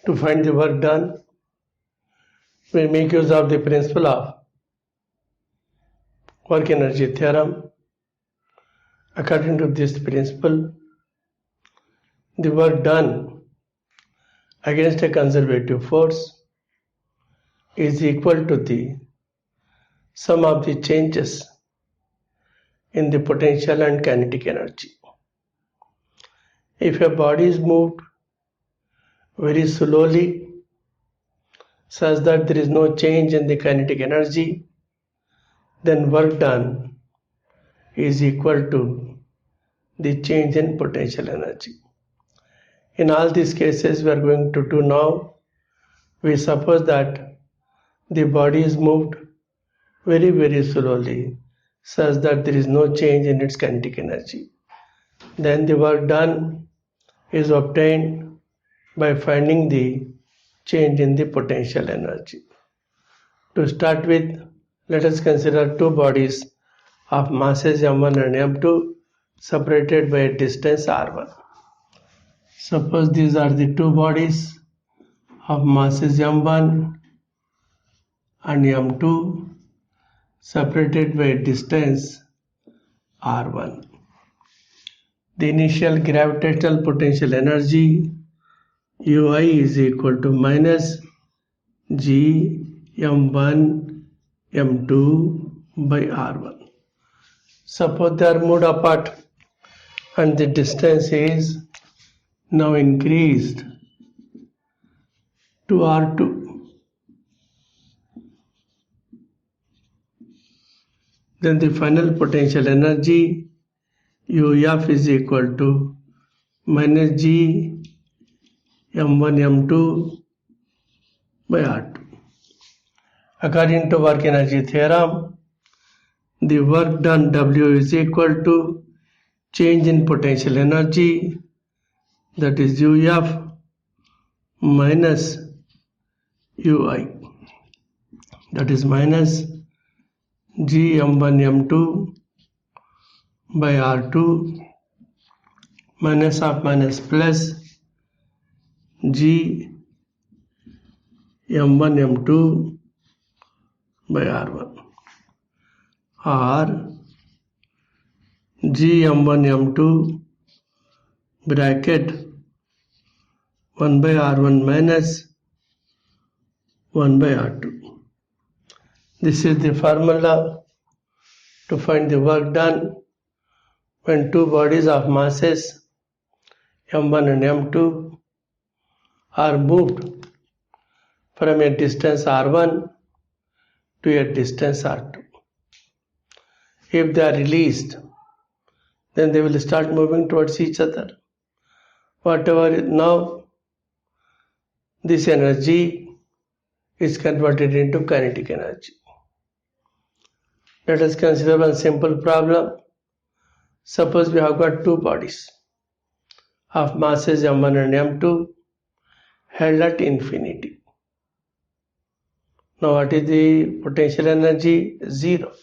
To find the work done, we make use of the principle of work energy theorem. According to this principle, the work done against a conservative force is equal to the sum of the changes in the potential and kinetic energy. If a body is moved very slowly such that there is no change in the kinetic energy, then work done is equal to the change in potential energy. In all these cases we are going to do now, we suppose that the body is moved very slowly such that there is no change in its kinetic energy. Then the work done is obtained by finding the change in the potential energy. To start with, let us consider two bodies of masses m1 and m2 separated by a distance r1. Suppose these are the two bodies of masses m1 and m2 separated by a distance r1. The initial gravitational potential energy Ui is equal to minus g m1 m2 by r1. Suppose they are moved apart and the distance is now increased to r2. Then the final potential energy UF is equal to minus G m1 m2 by r2. According to work energy theorem, the work done W is equal to change in potential energy, that is UF minus UI, that is minus G m1 m2 by r2 minus of minus plus G m1 m2 by r1 or G m1 m2 bracket 1 by r1 minus 1 by r2. This is the formula to find the work done when two bodies of masses m1 and m2 are moved from a distance r1 to a distance r2. If they are released, then they will start moving towards each other. Whatever now, this energy is converted into kinetic energy. Let us consider one simple problem. Suppose we have got two bodies of masses m1 and m2 held at infinity. Now what is the potential energy? 0.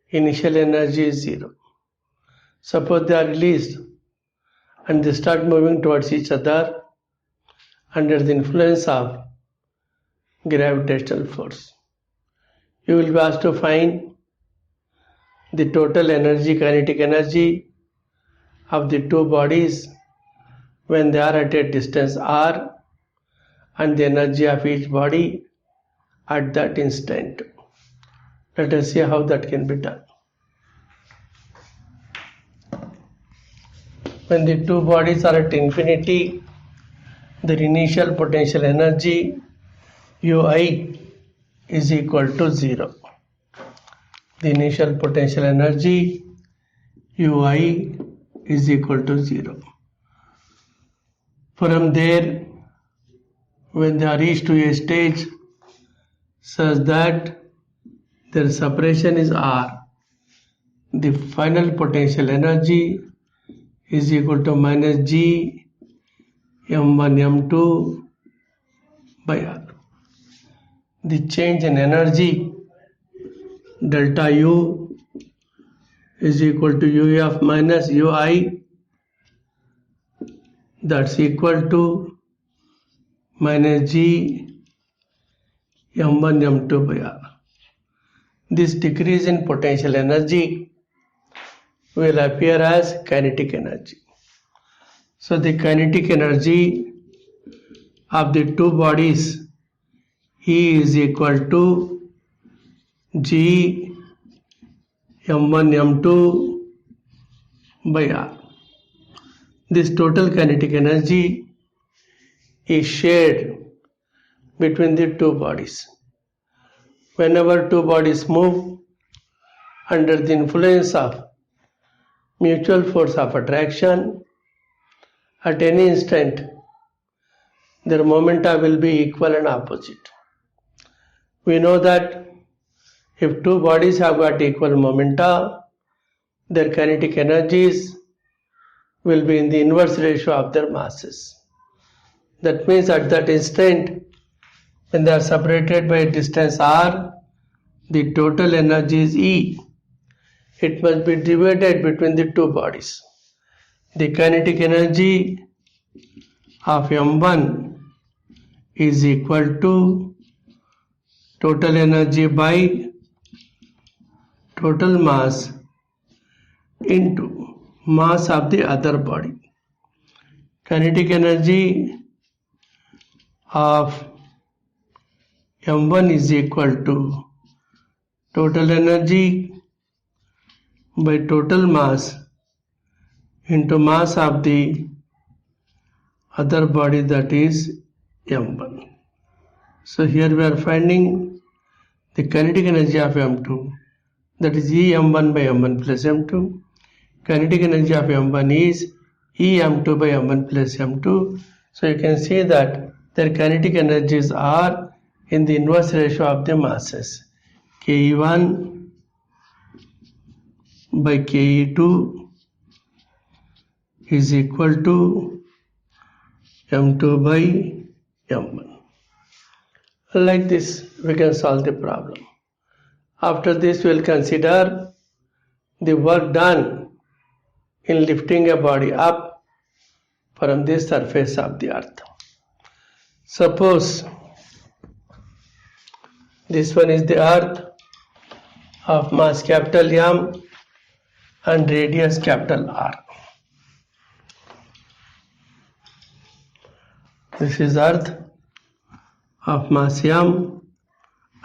Initial energy is 0. Suppose they are released and they start moving towards each other under the influence of gravitational force. You will be asked to find the total energy, kinetic energy of the two bodies when they are at a distance r and the energy of each body at that instant. Let us see how that can be done. When the two bodies are at infinity, their initial potential energy Ui is equal to 0. The initial potential energy Ui is equal to 0. From there, when they are reached to a stage such that their separation is r, the final potential energy is equal to minus G m1 m2 by r. The change in energy delta U is equal to UF minus UI, that's equal to minus G m1 m2 by R. This decrease in potential energy will appear as kinetic energy. So the kinetic energy of the two bodies E is equal to G m1 m2 by R. This total kinetic energy is shared between the two bodies. Whenever two bodies move under the influence of mutual force of attraction, at any instant their momenta will be equal and opposite. We know that if two bodies have got equal momenta, their kinetic energies will be in the inverse ratio of their masses. That means at that instant, when they are separated by a distance r, the total energy is E. It must be divided between the two bodies. The kinetic energy of m1 is equal to total energy by total mass into mass of the other body. Kinetic energy of m1 is equal to total energy by total mass into mass of the other body, that is m1. So here we are finding the kinetic energy of m2, that is E m1 by m1 plus m2. Kinetic energy of m1 is E m2 by m1 plus m2. So you can see that their kinetic energies are in the inverse ratio of the masses. Ke1 by Ke2 is equal to m2 by m1. Like this we can solve the problem. After this we will consider the work done in lifting a body up from the surface of the earth. Suppose this one is the earth of mass capital M and radius capital R. This is earth of mass M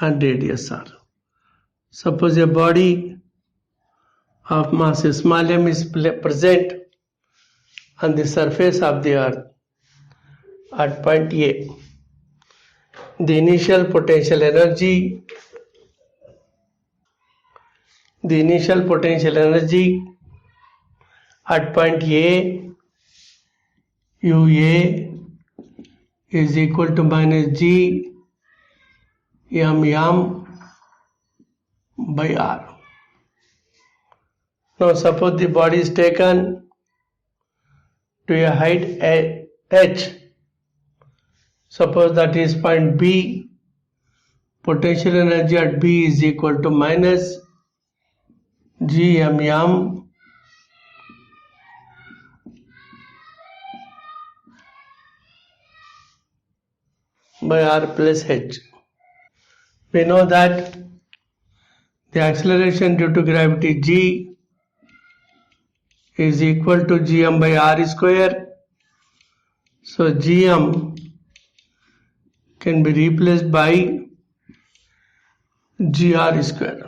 and radius R. Suppose a body of mass small m is present on the surface of the earth at point A. The initial potential energy at point A, UA, is equal to minus G m by R. Now suppose the body is taken to a height h. Suppose that is point B. Potential energy at B is equal to minus G m by R plus h. We know that the acceleration due to gravity G is equal to Gm by R square. So Gm can be replaced by Gr square.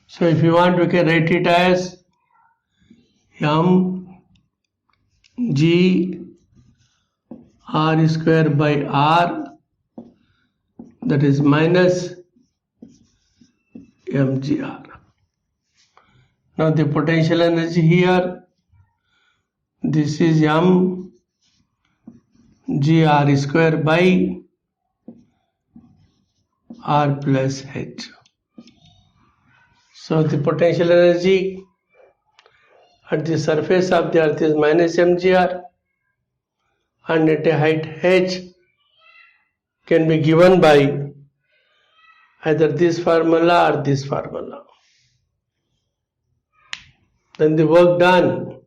So if you want, we can write it as m G R square by R, that is minus mgr. Now the potential energy here, this is m gr square by r plus h. So the potential energy at the surface of the earth is minus mgr, and at a height h can be given by either this formula or this formula. Then the work done,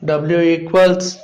W equals